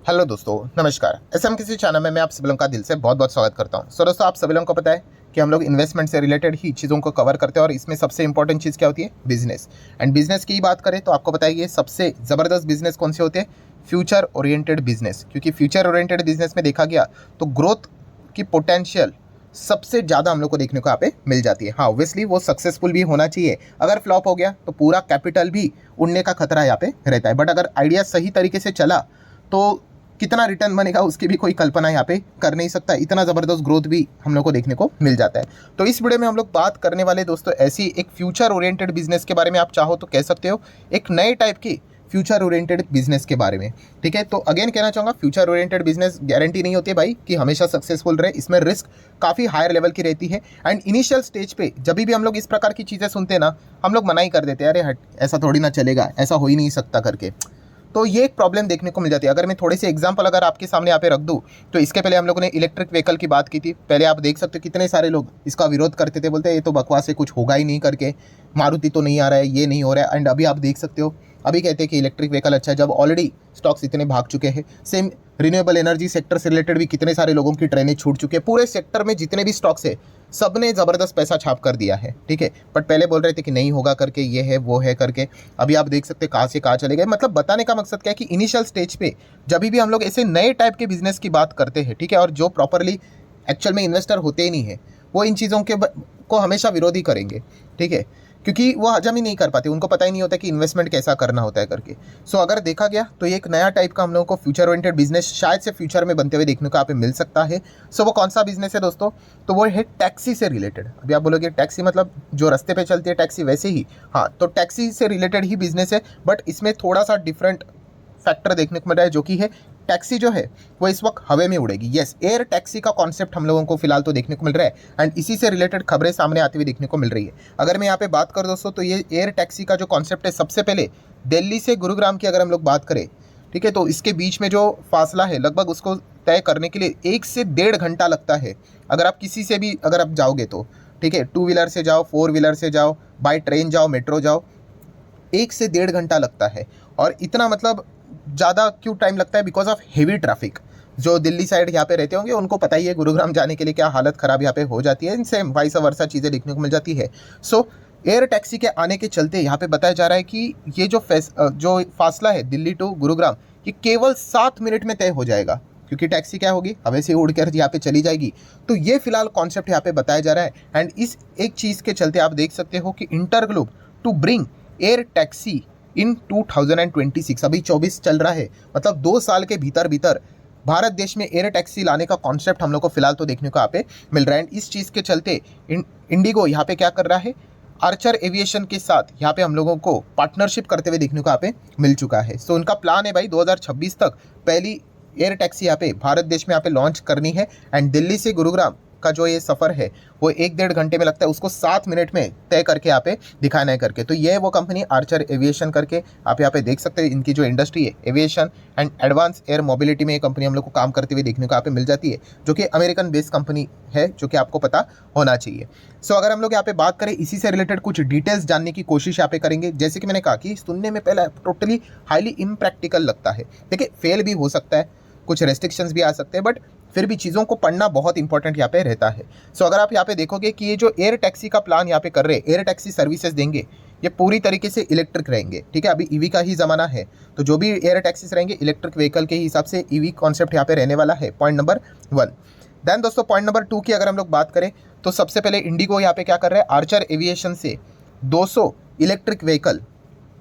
Hello दोस्तों, नमस्कार। SM किसी चैनल में मैं आप सभी लोगों का दिल से बहुत बहुत स्वागत करता हूं। सो दोस्तों, आप सभी लोगों को पता है कि हम लोग इन्वेस्टमेंट से रिलेटेड ही चीज़ों को कवर करते हैं और इसमें सबसे इंपॉर्टेंट चीज़ क्या होती है? बिजनेस। एंड बिजनेस की बात करें तो आपको पता है ये सबसे ज़बरदस्त बिजनेस कौन से होते हैं? Future oriented business. क्योंकि फ्यूचर ओरिएंटेड बिजनेस में देखा गया तो ग्रोथ की पोटेंशियल सबसे ज़्यादा हम लोग को देखने को यहाँ पे मिल जाती है। हाँ, ऑब्वियसली वो सक्सेसफुल भी होना चाहिए। अगर फ्लॉप हो गया तो पूरा कैपिटल भी उड़ने का खतरा यहाँ पे रहता है। बट अगर आइडिया सही तरीके से चला तो कितना रिटर्न बनेगा उसकी भी कोई कल्पना यहाँ पे कर नहीं सकता। इतना ज़बरदस्त ग्रोथ भी हम लोग को देखने को मिल जाता है। तो इस वीडियो में हम लोग बात करने वाले दोस्तों ऐसी एक फ्यूचर ओरिएंटेड बिजनेस के बारे में, आप चाहो तो कह सकते हो एक नए टाइप की फ्यूचर ओरिएंटेड बिजनेस के बारे में। ठीक है, तो अगेन कहना चाहूँगा, फ्यूचर ओरिएंटेड बिजनेस गारंटी नहीं होती है भाई कि हमेशा सक्सेसफुल रहे। इसमें रिस्क काफ़ी हायर लेवल की रहती है। एंड इनिशियल स्टेज पे जब भी हम लोग इस प्रकार की चीज़ें सुनते हैं ना, हम लोग मना ही कर देते हैं, अरे हट, ऐसा थोड़ी ना चलेगा, ऐसा हो ही नहीं सकता करके। तो ये एक प्रॉब्लम देखने को मिल जाती है। अगर मैं थोड़े से एग्जांपल अगर आपके सामने यहाँ पे रख दूँ तो इसके पहले हम लोगों ने इलेक्ट्रिक व्हीकल की बात की थी। पहले आप देख सकते हो कितने सारे लोग इसका विरोध करते थे, बोलते ये तो बकवास है, कुछ होगा ही नहीं करके, मारुति तो नहीं आ रहा है, ये नहीं हो रहा है। एंड अभी आप देख सकते हो, अभी कहते हैं कि इलेक्ट्रिक व्हीकल अच्छा है, जब ऑलरेडी स्टॉक्स इतने भाग चुके हैं। सेम रिन्यूएबल एनर्जी सेक्टर से रिलेटेड भी कितने सारे लोगों की ट्रेनें छूट चुकी है। पूरे सेक्टर में जितने भी स्टॉक्स है सब ने ज़बरदस्त पैसा छाप कर दिया है। ठीक है, बट पहले बोल रहे थे कि नहीं होगा करके, ये है वो है करके। अभी आप देख सकते हैं कहाँ से कहाँ चले गए। मतलब बताने का मकसद क्या है कि इनिशियल स्टेज पे जब भी हम लोग ऐसे नए टाइप के बिजनेस की बात करते हैं, ठीक है, और जो प्रॉपरली एक्चुअल में इन्वेस्टर होते ही नहीं है, वो इन चीज़ों के को हमेशा विरोधी करेंगे। ठीक है, क्योंकि वो हजम ही नहीं कर पाते, उनको पता ही नहीं होता कि इन्वेस्टमेंट कैसा करना होता है करके। सो अगर देखा गया तो ये एक नया टाइप का हम लोगों को फ्यूचर ओरिएंटेड बिजनेस शायद से फ्यूचर में बनते हुए देखने को यहाँ पे मिल सकता है। सो वो कौन सा बिजनेस है दोस्तों? तो वो है टैक्सी से रिलेटेड। अभी आप बोलोगे टैक्सी मतलब जो रास्ते पे चलती है टैक्सी, वैसे ही। हाँ, तो टैक्सी से रिलेटेड ही बिजनेस है, बट इसमें थोड़ा सा डिफरेंट फैक्टर देखने को मिल रहा है, जो कि है टैक्सी जो है वो इस वक्त हवा में उड़ेगी। यस, एयर टैक्सी का कॉन्सेप्ट हम लोगों को फिलहाल तो देखने को मिल रहा है। एंड इसी से रिलेटेड खबरें सामने आती हुई देखने को मिल रही है। अगर मैं यहाँ पे बात करूँ दोस्तों, तो ये एयर टैक्सी का जो कॉन्सेप्ट है, सबसे पहले दिल्ली से गुरुग्राम की अगर हम लोग बात करें, ठीक है, तो इसके बीच में जो फासला है लगभग उसको तय करने के लिए 1 से 1.5 घंटा लगता है। अगर आप किसी से भी अगर आप जाओगे तो, ठीक है, 2 व्हीलर से जाओ, 4 व्हीलर से जाओ, बाय ट्रेन जाओ, मेट्रो जाओ, 1 से 1.5 घंटा लगता है। और इतना मतलब ज़्यादा क्यों टाइम लगता है? Because of heavy traffic. जो दिल्ली साइड यहाँ पे रहते होंगे उनको पता ही है गुरुग्राम जाने के लिए क्या हालत ख़राब यहाँ पे हो जाती है। इनसे वाइस वर्सा चीज़ें देखने को मिल जाती है। सो एयर टैक्सी के आने के चलते यहाँ पे बताया जा रहा है कि ये जो फासला है दिल्ली टू गुरुग्राम, ये केवल 7 मिनट में तय हो जाएगा। क्योंकि टैक्सी क्या होगी, हवा से उड़ कर यहाँ पे चली जाएगी। तो ये फिलहाल कॉन्सेप्ट यहाँ पे बताया जा रहा है। एंड इस एक चीज़ के चलते आप देख सकते हो कि InterGlobe to bring air taxi in 2026, अभी 24 चल रहा है, मतलब 2 साल के भीतर भीतर भारत देश में एयर टैक्सी लाने का कॉन्सेप्ट हम लोग को फिलहाल तो देखने को यहाँ पे मिल रहा है। इस चीज़ के चलते इंडिगो यहाँ पे क्या कर रहा है, आर्चर एविएशन के साथ यहाँ पे हम लोगों को पार्टनरशिप करते हुए देखने को यहाँ पे मिल चुका है। सो उनका प्लान है भाई 2026 तक पहली एयर टैक्सी यहाँ पे भारत देश में यहाँ पे लॉन्च करनी है। एंड दिल्ली से गुरुग्राम का जो ये सफ़र है वो 1-1.5 घंटे में लगता है, उसको 7 मिनट में तय करके यहाँ पे दिखाना है करके। तो ये है वो कंपनी आर्चर एविएशन करके, आप यहाँ पे देख सकते हैं। इनकी जो इंडस्ट्री है aviation and advance air mobility में, ये कंपनी हम लोग को काम करते हुए देखने को यहाँ पे मिल जाती है, जो कि अमेरिकन बेस्ड कंपनी है, जो कि आपको पता होना चाहिए। सो अगर हम लोग यहाँ पे बात करें, इसी से रिलेटेड कुछ डिटेल्स जानने की कोशिश यहाँ पे करेंगे। जैसे कि मैंने कहा कि सुनने में पहले टोटली हाईली इम्प्रैक्टिकल लगता है। देखिए, फेल भी हो सकता है, कुछ रेस्ट्रिक्शंस भी आ सकते हैं, बट फिर भी चीज़ों को पढ़ना बहुत इंपॉर्टेंट यहाँ पे रहता है। सो अगर आप यहाँ पे देखोगे कि ये जो एयर टैक्सी का प्लान यहाँ पे कर रहे हैं, एयर टैक्सी सर्विसेज देंगे, ये पूरी तरीके से इलेक्ट्रिक रहेंगे। ठीक है, अभी ईवी का ही ज़माना है, तो जो भी एयर टैक्सीज रहेंगे इलेक्ट्रिक व्हीकल के हिसाब से ईवी कॉन्सेप्ट यहाँ पे रहने वाला है। Point number 1। देन दोस्तों पॉइंट नंबर 2 की अगर हम लोग बात करें, तो सबसे पहले इंडिगो यहाँ पे क्या कर रहा है, आर्चर एविएशन से 200 इलेक्ट्रिक व्हीकल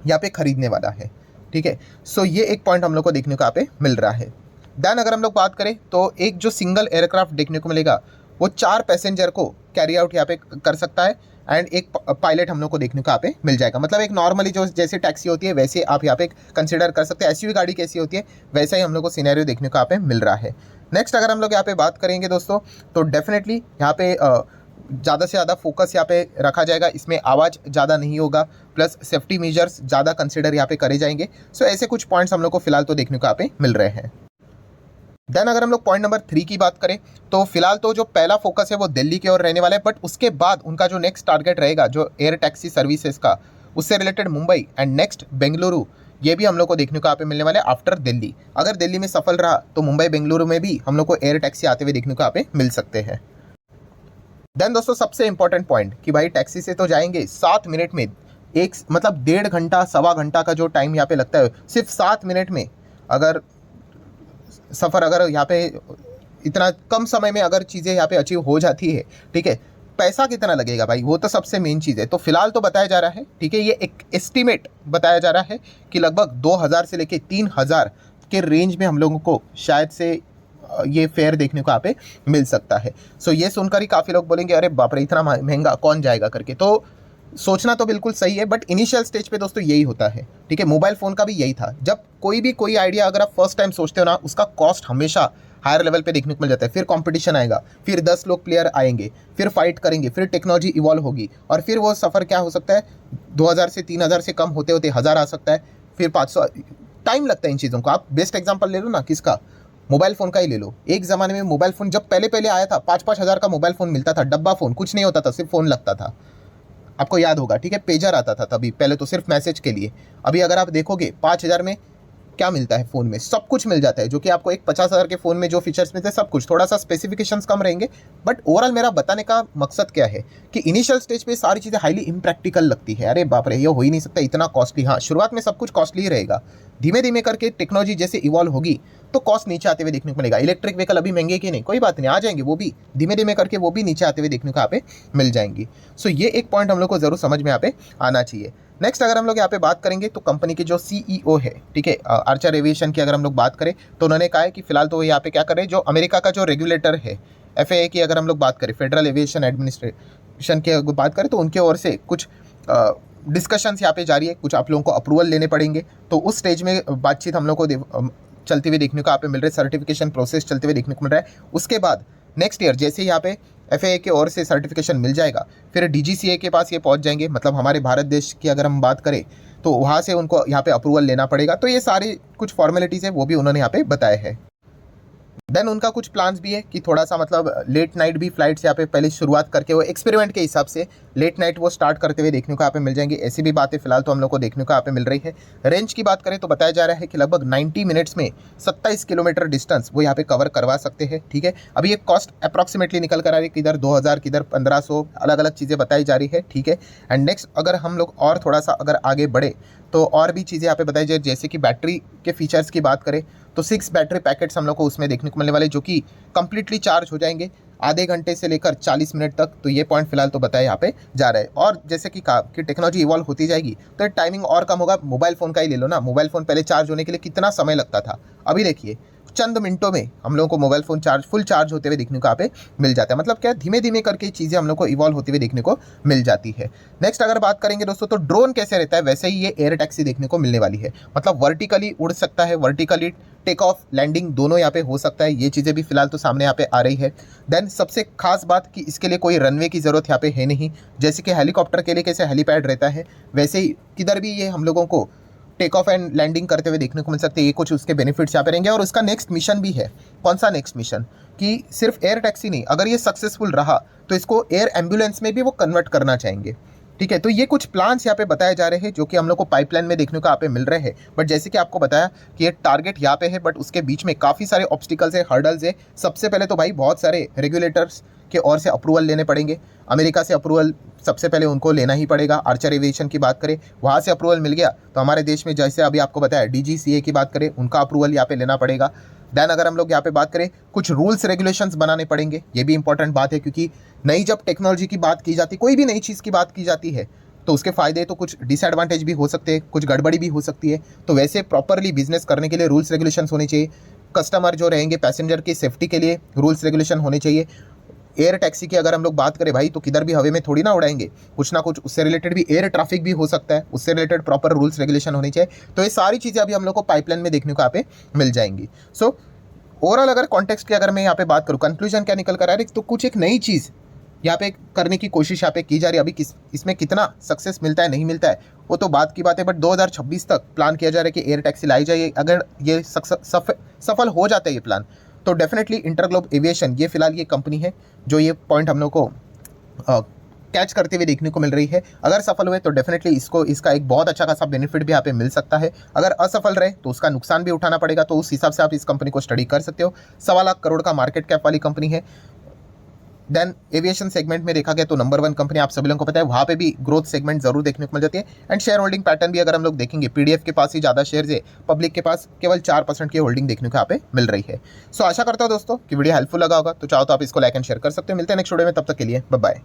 यहाँ पे खरीदने वाला है। ठीक है, सो ये एक पॉइंट हम लोग को देखने को यहाँ पे मिल रहा है। देन अगर हम लोग बात करें तो एक जो सिंगल एयरक्राफ्ट देखने को मिलेगा वो 4 पैसेंजर को कैरी आउट यहाँ पे कर सकता है। एंड एक पायलट हम लोग को देखने को यहाँ पे मिल जाएगा। मतलब एक नॉर्मली जो जैसे टैक्सी होती है वैसे आप यहाँ पे कंसिडर कर सकते हैं। एसयूवी गाड़ी कैसी होती है वैसा ही हम लोग को सिनेरियो देखने को यहाँ पे मिल रहा है। नेक्स्ट अगर हम लोग यहाँ पे बात करेंगे दोस्तों, तो डेफिनेटली यहाँ पे ज़्यादा से ज़्यादा फोकस यहाँ पे रखा जाएगा। इसमें आवाज़ ज़्यादा नहीं होगा, प्लस सेफ्टी मेजर्स ज़्यादा कंसिडर यहाँ पे करे जाएंगे। सो ऐसे कुछ पॉइंट्स हम लोग को फिलहाल तो देखने को यहाँ पे मिल रहे हैं। देन अगर हम लोग पॉइंट नंबर 3 की बात करें, तो फिलहाल तो जो पहला फोकस है वो दिल्ली की ओर रहने वाला है, बट उसके बाद उनका जो नेक्स्ट टारगेट रहेगा जो एयर टैक्सी सर्विसेज का, उससे related Mumbai and next Bengaluru, ये भी हम लोग को देखने को यहाँ पे मिलने वाला है आफ्टर दिल्ली। अगर दिल्ली में सफल रहा तो मुंबई बेंगलुरु में भी हम लोग को एयर टैक्सी आते हुए देखने को यहाँ पे मिल सकते हैं। देन दोस्तों सबसे इंपॉर्टेंट पॉइंट कि भाई टैक्सी से तो जाएंगे 7 मिनट में, एक मतलब 1.5 घंटा 1.25 घंटा का जो टाइम यहाँ पे लगता है, सिर्फ 7 मिनट में अगर सफ़र अगर यहाँ पे इतना कम समय में अगर चीज़ें यहाँ पे अचीव हो जाती है, ठीक है, पैसा कितना लगेगा भाई, वो तो सबसे मेन चीज़ है। तो फिलहाल तो बताया जा रहा है, ठीक है, ये एक एस्टीमेट बताया जा रहा है कि लगभग 2000 से लेके 3000 के रेंज में हम लोगों को शायद से ये फेयर देखने को यहाँ पे मिल सकता है। सो ये सुनकर ही काफ़ी लोग बोलेंगे अरे बाप रे इतना महंगा कौन जाएगा करके। तो सोचना तो बिल्कुल सही है, बट इनिशियल स्टेज पे दोस्तों यही होता है, ठीक है। मोबाइल फ़ोन का भी यही था, जब कोई आइडिया अगर आप फर्स्ट टाइम सोचते हो ना, उसका कॉस्ट हमेशा हायर लेवल पे देखने को मिल जाता है। फिर कंपटीशन आएगा, फिर 10 लोग प्लेयर आएंगे, फिर फाइट करेंगे, फिर टेक्नोलॉजी इवॉल्व होगी, और फिर वो सफ़र क्या हो सकता है 2000 से 3000 से कम होते होते 1000 आ सकता है, फिर 500। टाइम लगता है इन चीज़ों को। आप बेस्ट एग्जाम्पल ले लो ना, किसका, मोबाइल फ़ोन का ही ले लो। एक ज़माने में मोबाइल फ़ोन जब पहले आया था 5-5 हज़ार का मोबाइल फ़ोन मिलता था, डब्बा फ़ोन, कुछ नहीं होता था, सिर्फ फ़ोन लगता था, आपको याद होगा, ठीक है। पेजर आता था तभी, पहले तो सिर्फ मैसेज के लिए। अभी अगर आप देखोगे 5000 में क्या मिलता है फ़ोन में, सब कुछ मिल जाता है, जो कि आपको एक 50,000 के फ़ोन में जो फीचर्स मिलते हैं सब कुछ, थोड़ा सा स्पेसिफिकेशंस कम रहेंगे। बट ओवरऑल मेरा बताने का मकसद क्या है कि इनिशियल स्टेज पे सारी चीज़ें हाईली इम्प्रैक्टिकल लगती है। अरे बाप रे ये हो ही नहीं सकता इतना कॉस्टली। हाँ, शुरुआत में सब कुछ कॉस्टली ही रहेगा, धीमे धीमे करके टेक्नोलॉजी जैसे इवॉल्व होगी तो कॉस्ट नीचे आते हुए देखने को मिलेगा। इलेक्ट्रिक व्हीकल अभी महंगे की नहीं, कोई बात नहीं, आ जाएंगे वो भी धीमे धीमे करके, वो भी नीचे आते हुए देखने को यहाँ पे मिल जाएंगी। सो ये एक पॉइंट हम लोग को ज़रूर समझ में यहाँ पे आना चाहिए। नेक्स्ट अगर हम लोग यहाँ पे बात करेंगे तो कंपनी के जो CEO है, ठीक है, आर्चर एविएशन की अगर हम लोग बात करें तो उन्होंने कहा है कि फिलहाल तो यहाँ पे क्या करें, जो अमेरिका का जो रेगुलेटर है FAA की अगर हम लोग बात करें, फेडरल एविएशन एडमिनिस्ट्रेशन की अगर बात करें, तो उनके ओर से कुछ डिस्कशंस यहाँ पे जारी है, कुछ आप लोगों को अप्रूवल लेने पड़ेंगे। तो उस स्टेज में बातचीत हम लोग को चलते हुए देखने को यहाँ पे मिल रहा है, सर्टिफिकेशन प्रोसेस चलते हुए देखने को मिल रहा है। उसके बाद नेक्स्ट ईयर जैसे ही यहाँ पे FAA के ओर से सर्टिफिकेशन मिल जाएगा, फिर DGCA के पास ये पहुँच जाएंगे, मतलब हमारे भारत देश की अगर हम बात करें तो वहाँ से उनको यहाँ पे अप्रूवल लेना पड़ेगा। तो ये सारी कुछ फॉर्मेलिटीज़ है वो भी उन्होंने यहाँ पे बताया है। देन उनका कुछ प्लान्स भी है कि थोड़ा सा मतलब लेट नाइट भी फ्लाइट्स यहाँ पे पहले शुरुआत करके वो एक्सपेरिमेंट के हिसाब से लेट नाइट वो स्टार्ट करते हुए देखने को यहाँ पे मिल जाएंगे। ऐसी भी बातें फिलहाल तो हम लोग को देखने को यहाँ पे मिल रही है। रेंज की बात करें तो बताया जा रहा है कि लगभग 90 मिनट्स में 27 किलोमीटर डिस्टेंस वो यहाँ पे कवर करवा सकते हैं, ठीक है। अभी ये कॉस्ट अप्रॉक्सीमेटली निकल कर आ रही है, किधर 2000 किधर 1500, अलग अलग चीज़ें बताई जा रही है, ठीक है। एंड नेक्स्ट अगर हम लोग और थोड़ा सा अगर आगे बढ़े तो और भी चीज़ें यहाँ पे बताई जाए, जैसे कि बैटरी के फीचर्स की बात करें तो 6 बैटरी पैकेट्स हम लोग को उसमें देखने को मिलने वाले, जो कि कंप्लीटली चार्ज हो जाएंगे आधे घंटे से लेकर 40 मिनट तक। तो ये पॉइंट फिलहाल तो बताया यहाँ पे जा रहा है। और जैसे कि कहा कि टेक्नोलॉजी इवॉल्व होती जाएगी तो टाइमिंग और कम होगा। मोबाइल फ़ोन का ही ले लो ना, मोबाइल फ़ोन पहले चार्ज होने के लिए कितना समय लगता था, अभी देखिए चंद मिनटों में हम लोगों को मोबाइल फ़ोन फुल चार्ज होते हुए देखने को यहाँ पे मिल जाता है। मतलब क्या, धीमे धीमे करके चीज़ें हम लोग को इवॉल्व होते हुए देखने को मिल जाती है। नेक्स्ट अगर बात करेंगे दोस्तों तो ड्रोन कैसे रहता है, वैसे ही ये एयर टैक्सी देखने को मिलने वाली है। मतलब वर्टिकली उड़ सकता है, वर्टिकली टेक ऑफ लैंडिंग दोनों यहाँ पे हो सकता है। ये चीज़ें भी फिलहाल तो सामने यहाँ पे आ रही है। देन सबसे खास बात कि इसके लिए कोई रनवे की ज़रूरत यहाँ पे है नहीं। जैसे कि हेलीकॉप्टर के लिए कैसे हेलीपैड रहता है, वैसे ही किधर भी ये हम लोगों को टेक ऑफ एंड लैंडिंग करते हुए देखने को मिल सकते हैं। ये कुछ उसके बेनिफिट्स यहाँ पे रहेंगे। और उसका नेक्स्ट मिशन भी है। कौन सा नेक्स्ट मिशन, कि सिर्फ एयर टैक्सी नहीं, अगर ये सक्सेसफुल रहा तो इसको एयर एम्बुलेंस में भी वो कन्वर्ट करना चाहेंगे, ठीक है। तो ये कुछ प्लान्स यहाँ पे बताए जा रहे हैं जो कि हम लोग को पाइपलाइन में देखने को यहाँ पे मिल रहे हैं। बट जैसे कि आपको बताया कि ये टारगेट यहाँ पे है, बट उसके बीच में काफ़ी सारे ऑब्स्टिकल्स है, हर्डल्स है। सबसे पहले तो भाई बहुत सारे रेगुलेटर्स के ओर से अप्रूवल लेने पड़ेंगे। अमेरिका से अप्रूवल सबसे पहले उनको लेना ही पड़ेगा। आर्चर एविएशन की बात करें, वहाँ से अप्रूवल मिल गया तो हमारे देश में जैसे अभी आपको बताया DGCA की बात करें, उनका अप्रूवल यहाँ पे लेना पड़ेगा। देन अगर हम लोग यहाँ पे बात करें, कुछ रूल्स रेगुलेशंस बनाने पड़ेंगे। ये भी इंपॉर्टेंट बात है, क्योंकि नई जब टेक्नोलॉजी की बात की जाती, कोई भी नई चीज़ की बात की जाती है तो उसके फ़ायदे तो कुछ डिसएडवांटेज भी हो सकते हैं, कुछ गड़बड़ी भी हो सकती है। तो वैसे प्रॉपरली बिजनेस करने के लिए रूल्स रेगुलेशंस होने चाहिए। कस्टमर जो रहेंगे, पैसेंजर की सेफ्टी के लिए रूल्स रेगुलेशन होने चाहिए। एयर टैक्सी की अगर हम लोग बात करें भाई, तो किधर भी हवा में थोड़ी ना उड़ाएंगे, कुछ ना कुछ उससे रिलेटेड भी एयर ट्रैफिक भी हो सकता है, उससे रिलेटेड प्रॉपर रूल्स रेगुलेशन होने चाहिए। तो ये सारी चीज़ें अभी हम लोग को पाइपलाइन में देखने को यहाँ पे मिल जाएंगी। सो ओवरऑल अगर कॉन्टेक्स्ट की अगर मैं यहाँ पे बात करूँ, कंक्लूजन क्या निकल कर आ रही है, तो कुछ एक नई चीज़ यहाँ पे करने की कोशिश यहाँ पे की जा रही है। अभी इसमें कितना सक्सेस मिलता है नहीं मिलता है वो तो बात की बात है, बट 2026 तक प्लान किया जा रहा है कि एयर टैक्सी लाई जाए। अगर ये सफल हो जाता है ये प्लान, तो डेफिनेटली इंटरग्लोब एविएशन ये फिलहाल ये कंपनी है जो ये पॉइंट हम लोग को कैच करते हुए देखने को मिल रही है। अगर सफल हुए तो डेफिनेटली इसका एक बहुत अच्छा खासा बेनिफिट भी यहाँ पे मिल सकता है। अगर असफल रहे तो उसका नुकसान भी उठाना पड़ेगा। तो उस हिसाब से आप इस कंपनी को स्टडी कर सकते हो। 1.25 लाख करोड़ का मार्केट कैप वाली कंपनी है। देन एविएशन सेगमेंट में देखा गया तो नंबर 1 कंपनी आप सभी लोगों को पता है, वहाँ पे भी ग्रोथ सेगमेंट जरूर देखने को मिल जाती है। एंड शेयर होल्डिंग पैटर्न भी अगर हम लोग देखेंगे, पीडीएफ के पास ही ज़्यादा शेयर्स है, पब्लिक के पास केवल 4% की होल्डिंग देखने को यहाँ पे मिल रही है। सो आशा करता हूँ दोस्तों कि वीडियो हेल्पफुल लगा होगा। तो चाहो तो आप इसको लाइक एंड शेयर कर सकते हो। मिलते हैं नेक्स्ट वीडियो में, तब तक के लिए बाय बाय।